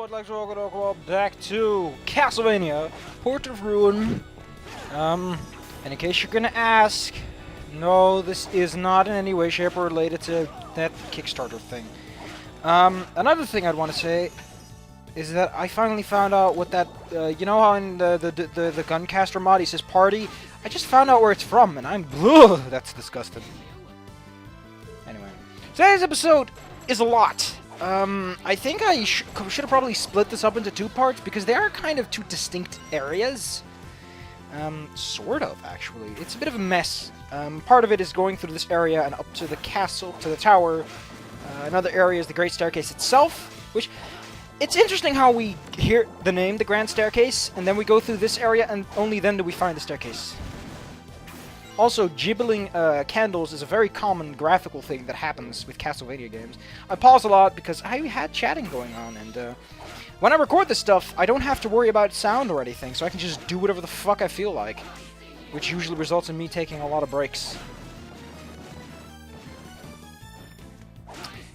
would like to welcome back to Castlevania, Port of Ruin. And in case you're gonna ask, no, this is not in any way, shape, or related to that Kickstarter thing. Another thing I'd want to say is that I finally found out what that, you know how in the Guncaster mod he says party? I just found out where it's from, and I'm, ugh, that's disgusting. Anyway, today's episode is a lot. I think I should have probably split this up into two parts, because they are kind of two distinct areas. Sort of, actually. It's a bit of a mess. Part of it is going through this area and up to the castle, to the tower. Another area is the Great Staircase itself, which... It's interesting how we hear the name, the Grand Staircase, and then we go through this area, and only then do we find the staircase. Also, gibbling candles is a very common graphical thing that happens with Castlevania games. I pause a lot because I had chatting going on, and when I record this stuff, I don't have to worry about sound or anything, so I can just do whatever the fuck I feel like, which usually results in me taking a lot of breaks.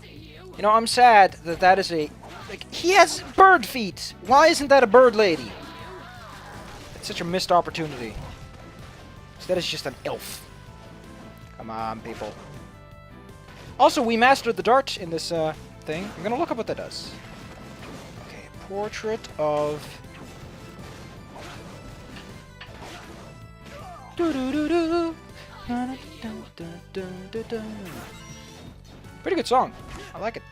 You know, I'm sad that that is a... Like, he has bird feet! Why isn't that a bird lady? It's such a missed opportunity. Instead, it's just an elf. Come on, people. Also, we mastered the dart in this thing. I'm gonna look up what that does. Okay, portrait of... Pretty good song. I like it.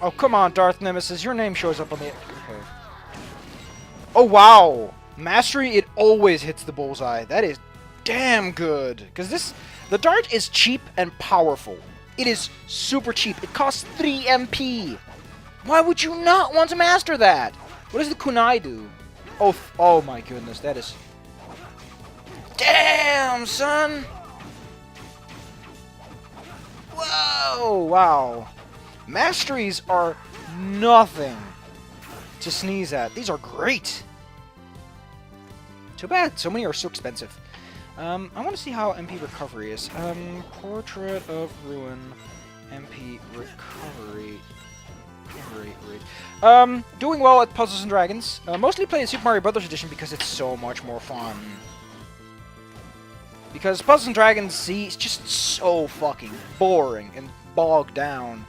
Oh, come on, Darth Nemesis. Your name shows up on the... Okay. Oh, wow. Mastery, it always hits the bullseye. That is damn good. Because this... The dart is cheap and powerful. It is super cheap. It costs 3 MP. Why would you not want to master that? What does the kunai do? Oh, oh my goodness. That is... Damn, son. Whoa, wow. Masteries are nothing to sneeze at. These are great. Too bad so many are so expensive. I want to see how MP recovery is. Portrait of Ruin, MP recovery. Doing well at Puzzles and Dragons. Mostly playing Super Mario Bros. Edition because it's so much more fun. Because Puzzles and Dragons, see, it's just so fucking boring and bogged down.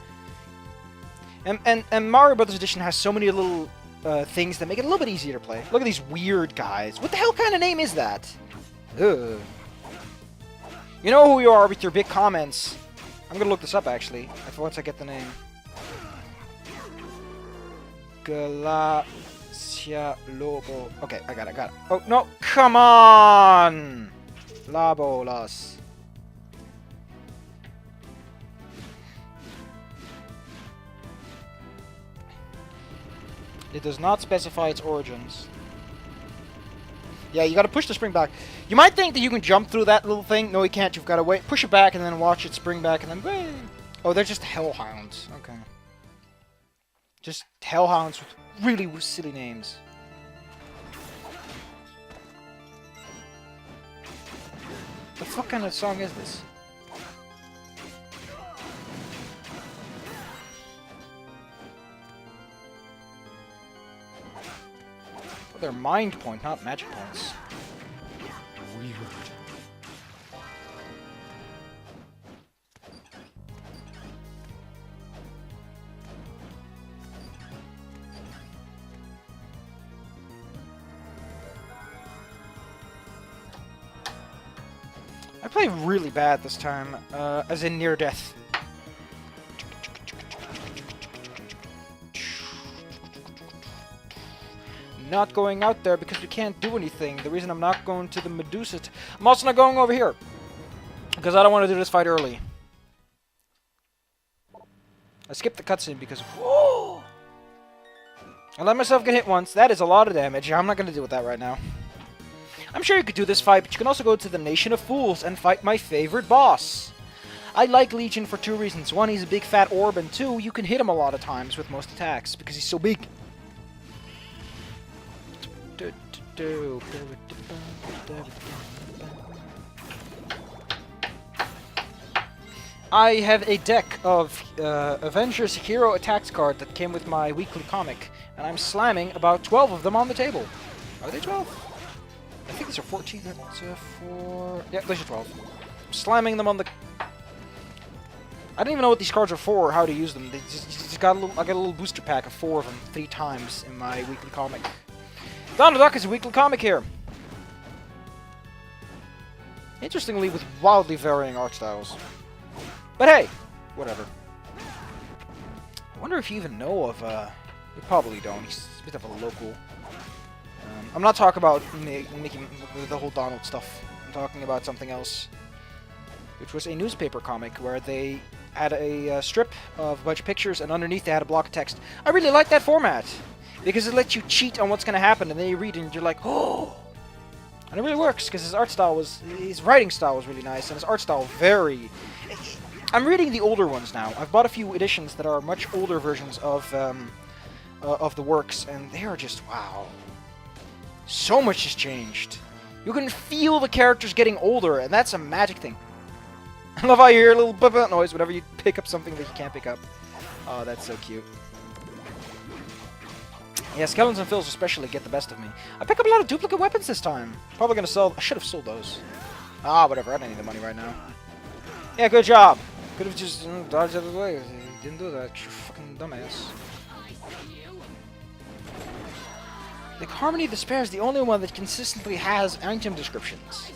And Mario Bros. Edition has so many little things that make it a little bit easier to play. Look at these weird guys. What the hell kind of name is that? Ugh. You know who you are with your big comments. I'm gonna look this up, actually, once I get the name. Galacia Lobo. Okay, I got it. Oh, no, come on! Labolas. It does not specify its origins. Yeah, you gotta push the spring back. You might think that you can jump through that little thing. No, you can't. You've gotta wait, push it back, and then watch it spring back, and then... Whee! Oh, they're just hellhounds. Okay. Just hellhounds with really silly names. The fuck kind of song is this? They're mind point, not magic points. Weird. I played really bad this time, as in near death. Not going out there because we can't do anything. The reason I'm not going to the Medusa... I'm also not going over here. Because I don't want to do this fight early. I skipped the cutscene because... Whoa! I let myself get hit once. That is a lot of damage. I'm not going to deal with that right now. I'm sure you could do this fight, but you can also go to the Nation of Fools and fight my favorite boss. I like Legion for 2 reasons. 1, he's a big fat orb, and 2, you can hit him a lot of times with most attacks because he's so big. I have a deck of Avengers Hero Attacks card that came with my weekly comic, and I'm slamming about 12 of them on the table. Are they 12? I think these are 14. That's 4. Yeah, these are 12. I'm slamming them on the. I don't even know what these cards are for or how to use them. They just got a little. I got a little booster pack of 4 of them 3 times in my weekly comic. Donald Duck is a weekly comic here. Interestingly, with wildly varying art styles. But hey, whatever. I wonder if you even know of, you probably don't. He's a bit of a local. I'm not talking about making the whole Donald stuff. I'm talking about something else. Which was a newspaper comic where they had a strip of a bunch of pictures and underneath they had a block of text. I really like that format. Because it lets you cheat on what's going to happen and then you read it and you're like, oh! And it really works because his art style was, his writing style was really nice and his art style very... I'm reading the older ones now. I've bought a few editions that are much older versions of the works, and they are just, wow. So much has changed. You can feel the characters getting older, and that's a magic thing. I love how you hear a little blah noise whenever you pick up something that you can't pick up. Oh, that's so cute. Yeah, Skeletons and Fills especially get the best of me. I pick up a lot of duplicate weapons this time. Probably gonna sell... I should have sold those. Ah, whatever. I don't need the money right now. Yeah, good job. Could have just dodged out of the way. Didn't do that. You fucking dumbass. Like, Harmony of Despair is the only one that consistently has item descriptions.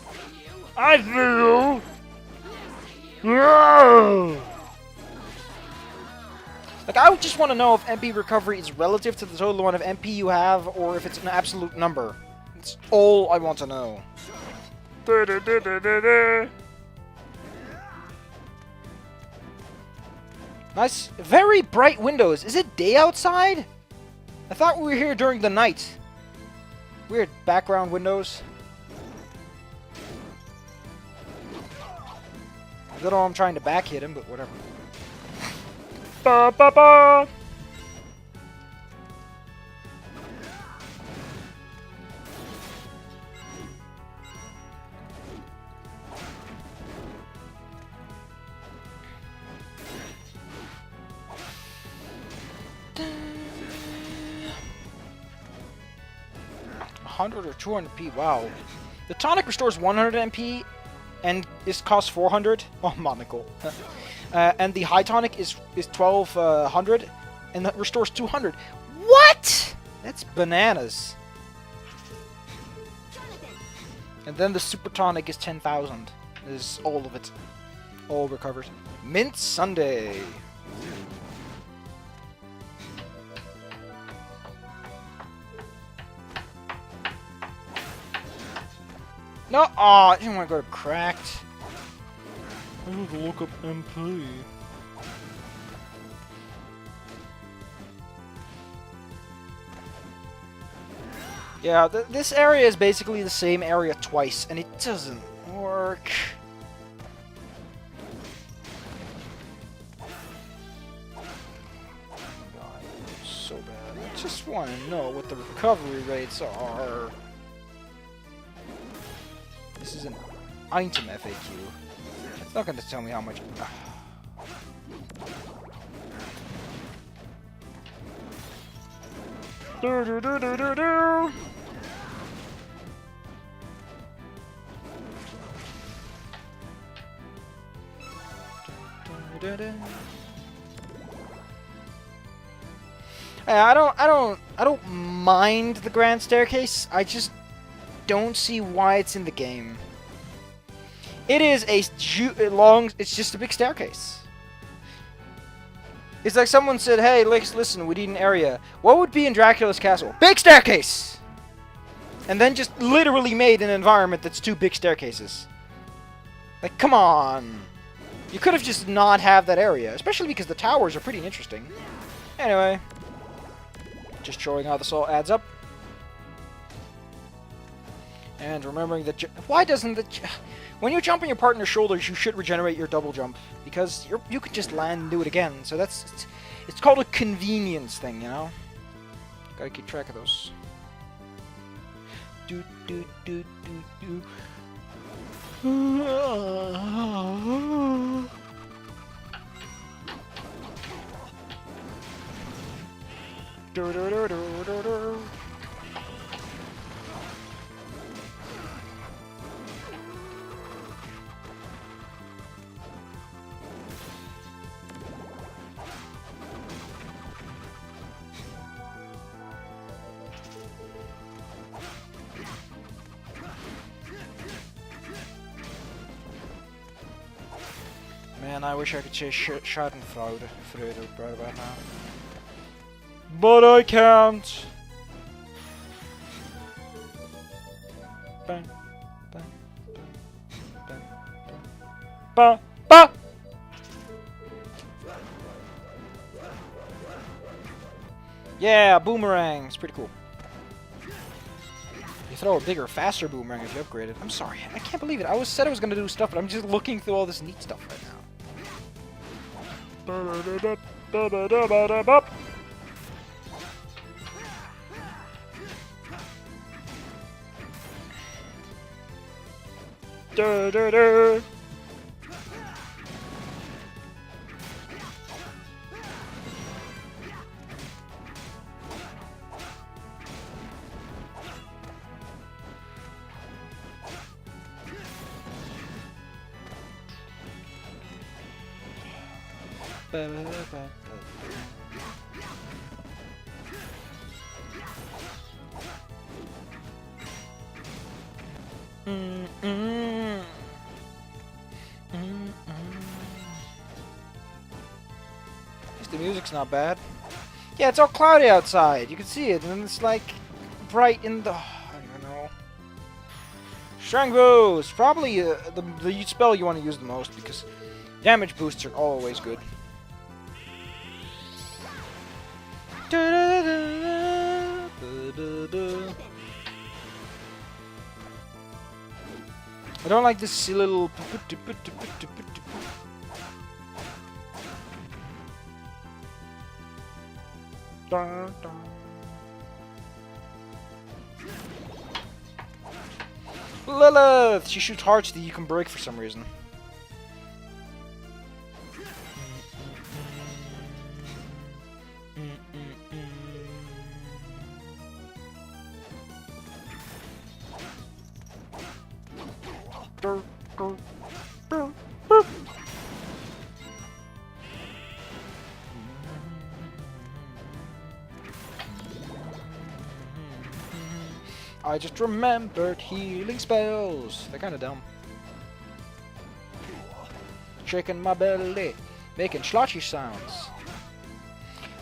I feel... Like, I would just want to know if MP recovery is relative to the total amount of MP you have, or if it's an absolute number. That's all I want to know. Nice, very bright windows. Is it day outside? I thought we were here during the night. Weird background windows. I don't know I'm trying to back hit him, but whatever. Ba ba ba! $100 or 200 P. Wow. The tonic restores 100 MP and it costs 400. Oh, monocle. And the high tonic is 1200 and that restores 200. What? That's bananas. And then the super tonic is 10,000. Is all of it. All recovered. Mint Sunday. No, I didn't want to go to cracked. I need to look up MP. Yeah, this area is basically the same area twice, and it doesn't work. God, so bad. I just want to know what the recovery rates are. This is an item FAQ. It's not going to tell me how much. Do do do do do do. I don't mind the grand staircase. I just don't see why it's in the game. It is it's just a big staircase. It's like someone said, hey, listen, we need an area. What would be in Dracula's castle? Big staircase! And then just literally made an environment that's 2 big staircases. Like, come on. You could have just not have that area, especially because the towers are pretty interesting. Anyway. Just showing how this all adds up. And remembering that... Why doesn't the... When you jump on your partner's shoulders, you should regenerate your double jump. Because you could just land and do it again. So that's... It's called a convenience thing, you know? Gotta keep track of those. Do, do, do, do, do. Man, I wish I could say Schadenfreude right about now. But I can't! Bang, bang, bang, bang, bang. Ba! Ba! Yeah, boomerang! It's pretty cool. You throw a bigger, faster boomerang if you upgrade it. I'm sorry, I can't believe it. I said I was gonna do stuff, but I'm just looking through all this neat stuff right now. The music's not bad. Yeah, it's all cloudy outside. You can see it, and it's like bright in the. I don't even know. Strength boost, probably the spell you want to use the most because damage boosts are always good. I don't like this silly little. Lilith! She shoots hearts that you can break for some reason. I just remembered healing spells. They're kind of dumb. Shaking my belly, making slotchy sounds.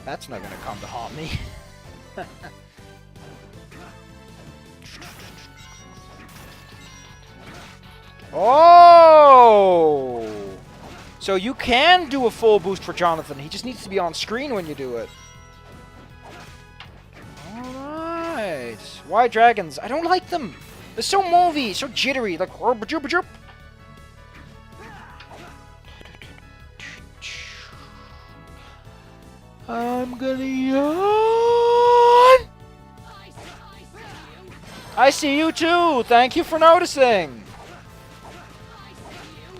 That's not gonna come to haunt me. Oh! So you can do a full boost for Jonathan. He just needs to be on screen when you do it. Alright. Why dragons? I don't like them. They're so movie, so jittery. Like, I'm gonna yawn. I see you too. Thank you for noticing.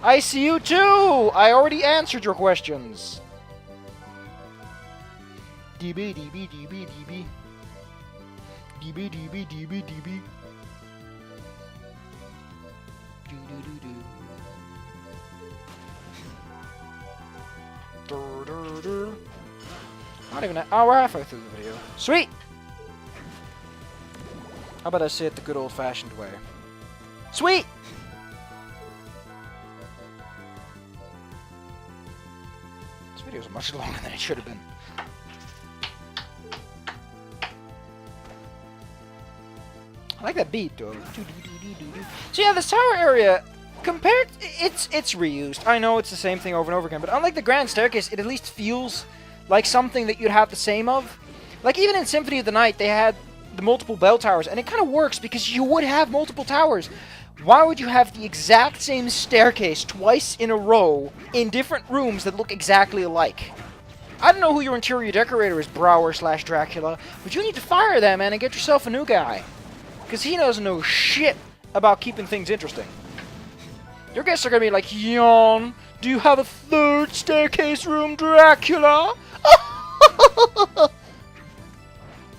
I see you too! I already answered your questions. DB DB DB DB DB DB DB DB do do do do. Dur, dur, dur. Not even an hour halfway through the video. Sweet! How about I say it the good old-fashioned way? Sweet! This video is much longer than it should have been. I like that beat, though. So yeah, this tower area, compared, it's reused. I know it's the same thing over and over again, but unlike the Grand Staircase, it at least feels like something that you'd have the same of. Like, even in Symphony of the Night, they had the multiple bell towers, and it kind of works because you would have multiple towers. Why would you have the exact same staircase twice in a row in different rooms that look exactly alike? I don't know who your interior decorator is, Brower/Dracula, but you need to fire that man and get yourself a new guy. Because he doesn't know shit about keeping things interesting. Your guests are going to be like, yawn, do you have a third staircase room, Dracula?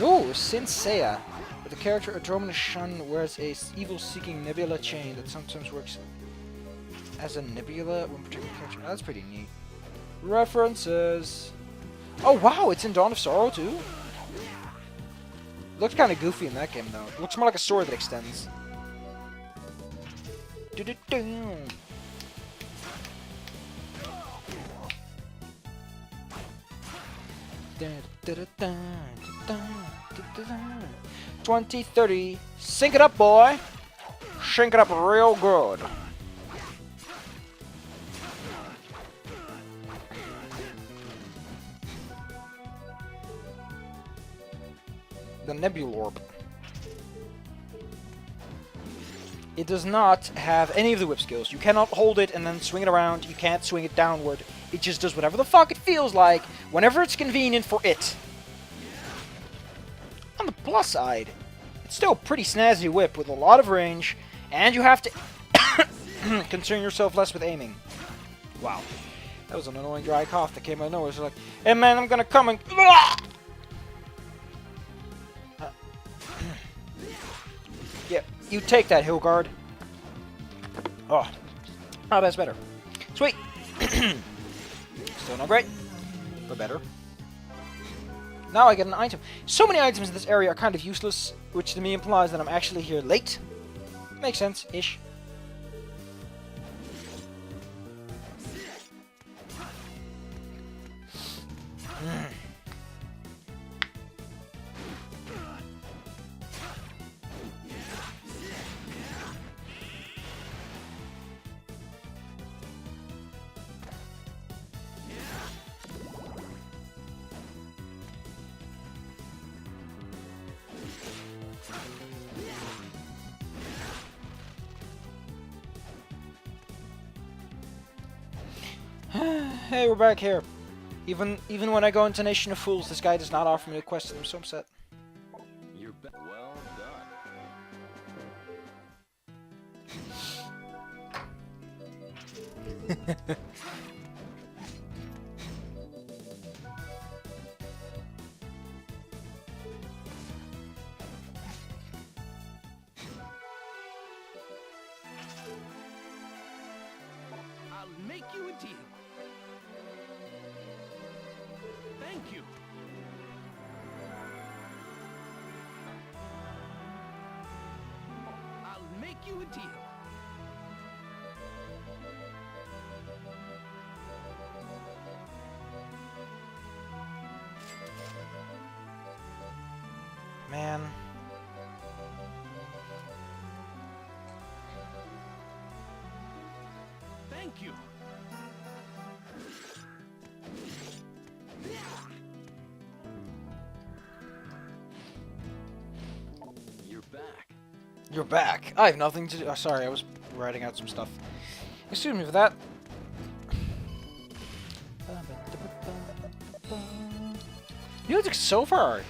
Ooh, Sin Seiya. The character Andromeda Shun wears a evil-seeking nebula chain that sometimes works as a nebula when protecting a character. That's pretty neat. References. Oh wow, it's in Dawn of Sorrow too? Looks kind of goofy in that game though. It looks more like a sword that extends. Do-do-do. 2030. Sync it up, boy. Sync it up real good. The Nebulorb. It does not have any of the whip skills. You cannot hold it and then swing it around. You can't swing it downward. It just does whatever the fuck it feels like whenever it's convenient for it. On the plus side, it's still a pretty snazzy whip with a lot of range, and you have to concern yourself less with aiming. Wow. That was an annoying dry cough that came out of nowhere. It's like, hey man, I'm gonna come and... Yeah, you take that, Hillguard. Oh, that's better. Sweet. Still not great, but better. Now I get an item. So many items in this area are kind of useless, which to me implies that I'm actually here late. Makes sense-ish. Hey, we're back here. Even when I go into Nation of Fools, this guy does not offer me a quest, and I'm so upset. You're well done. I'll make you a deal. Thank you. I'll make you a deal. Man. Thank you. You're back. You're back. I have nothing to do. Oh, sorry, I was writing out some stuff. Excuse me for that. Music so far.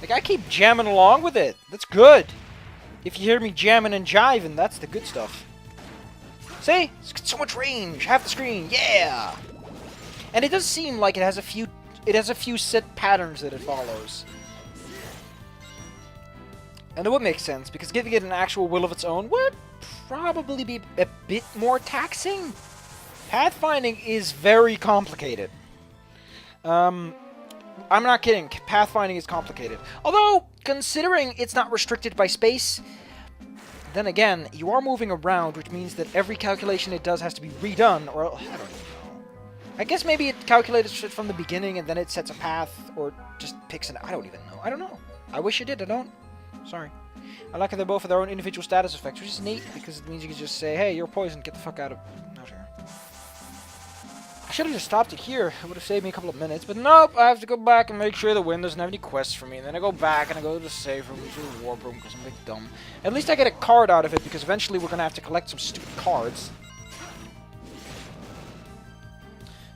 Like, I keep jamming along with it. That's good. If you hear me jamming and jiving, that's the good stuff. See? It's got so much range. Half the screen. Yeah! And it does seem like it has a few set patterns that it follows. And it would make sense, because giving it an actual will of its own would probably be a bit more taxing. Pathfinding is very complicated. I'm not kidding. Pathfinding is complicated. Although, considering it's not restricted by space, then again, you are moving around, which means that every calculation it does has to be redone, or I don't even know. I guess maybe it calculates shit from the beginning and then it sets a path, or just picks an... I don't even know. I don't know. I wish it did. I don't. Sorry. I like how they both have their own individual status effects, which is neat, because it means you can just say, hey, you're poisoned, get the fuck out here. I should have just stopped it here. It would have saved me a couple of minutes, but nope, I have to go back and make sure the wind doesn't have any quests for me, and then I go back and I go to the save room, to the warp room, because I'm a bit dumb. At least I get a card out of it, because eventually we're going to have to collect some stupid cards.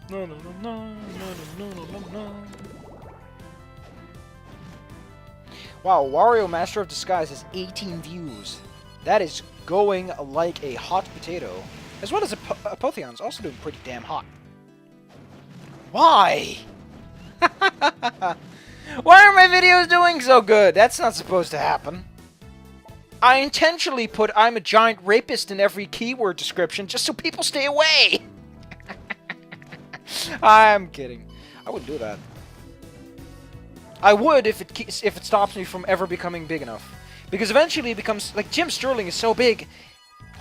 No, no, no, no, no, no, no, no. Wow, Wario Master of Disguise has 18 views. That is going like a hot potato. As well as Apotheon's also doing pretty damn hot. Why? Why are my videos doing so good? That's not supposed to happen. I intentionally put "I'm a giant rapist" in every keyword description just so people stay away. I'm kidding. I wouldn't do that. I would if it stops me from ever becoming big enough. Because eventually it becomes... Like, Jim Sterling is so big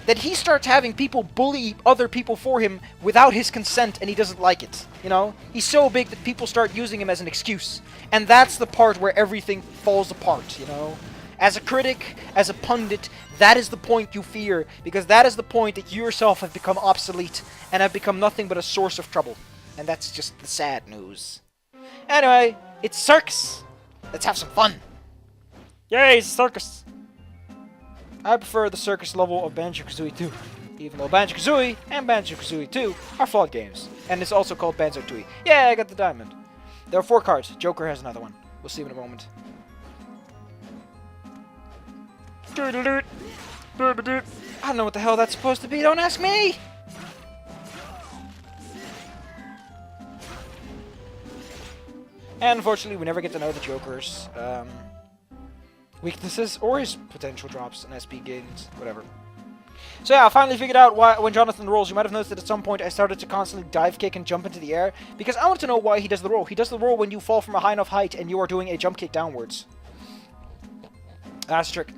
that he starts having people bully other people for him without his consent, and he doesn't like it. You know? He's so big that people start using him as an excuse. And that's the part where everything falls apart, you know? As a critic, as a pundit, that is the point you fear. Because that is the point that you yourself have become obsolete and have become nothing but a source of trouble. And that's just the sad news. Anyway, it's circus. Let's have some fun. Yay, circus. I prefer the circus level of Banjo-Kazooie 2. Even though Banjo-Kazooie and Banjo-Kazooie 2 are flawed games. And it's also called Banjo-Tooie. Yeah, I got the diamond. There are 4 cards. Joker has another one. We'll see him in a moment. I don't know what the hell that's supposed to be. Don't ask me! And unfortunately, we never get to know the Joker's weaknesses or his potential drops and SP gains, whatever. So yeah, I finally figured out why when Jonathan rolls. You might have noticed that at some point I started to constantly dive kick and jump into the air because I wanted to know why he does the roll. He does the roll when you fall from a high enough height and you are doing a jump kick downwards. That's a trick.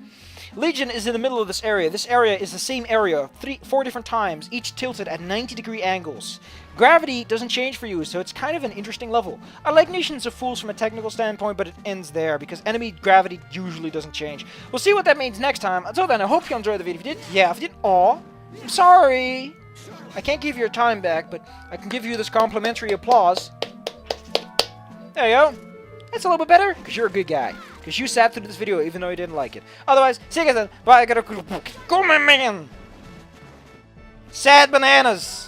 Legion is in the middle of this area. This area is the same area 4 different times, each tilted at 90-degree angles. Gravity doesn't change for you, so it's kind of an interesting level. I like Nations of Fools from a technical standpoint, but it ends there, because enemy gravity usually doesn't change. We'll see what that means next time. Until then, I hope you enjoyed the video. If you did, yeah. If you didn't, aw, I'm sorry. I can't give you your time back, but I can give you this complimentary applause. There you go. That's a little bit better, because you're a good guy. Because you sat through this video even though you didn't like it. Otherwise, see you guys then. Bye. I gotta go, my man. Sad bananas.